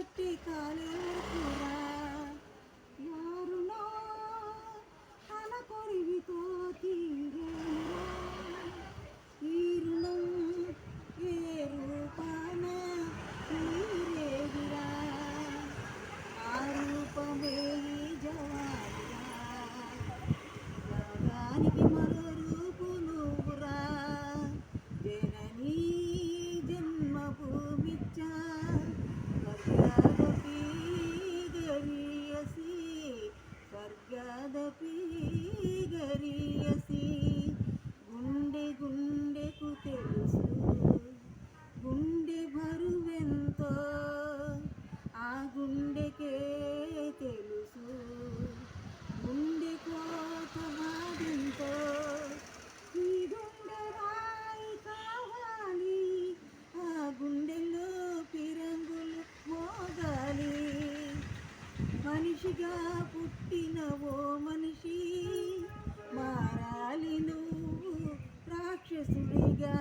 కట్టి కాలేకురా ಯಾರುನೋ ಹಣ ಕೊರಿವಿತೋ ತೀರೇರಾ ಈ ಋಣಂ ఏ రూపాన తీరేదిరా ఆ రూపమే ఈ జవాబురా త్యాగానికి మరో రూపు నువ్వురా జననీ జన్మభూమిచ్చా స్వర్గదపి గరీయసి స్వర్గదపి గరీయసి గుండె గుండెకు తెలుసు గుండె బరువెంతో ఆ గుండెకే తెలుసు గుండె కోత బాధెంతో ఈ గుండె రాయి కావాలి ఆ గుండెల్లో పిరంగులు మోగాలి మనిషిగా పుట్టిన ఓ మనిషి మారాలి నువ్వు రాక్షసుడిగా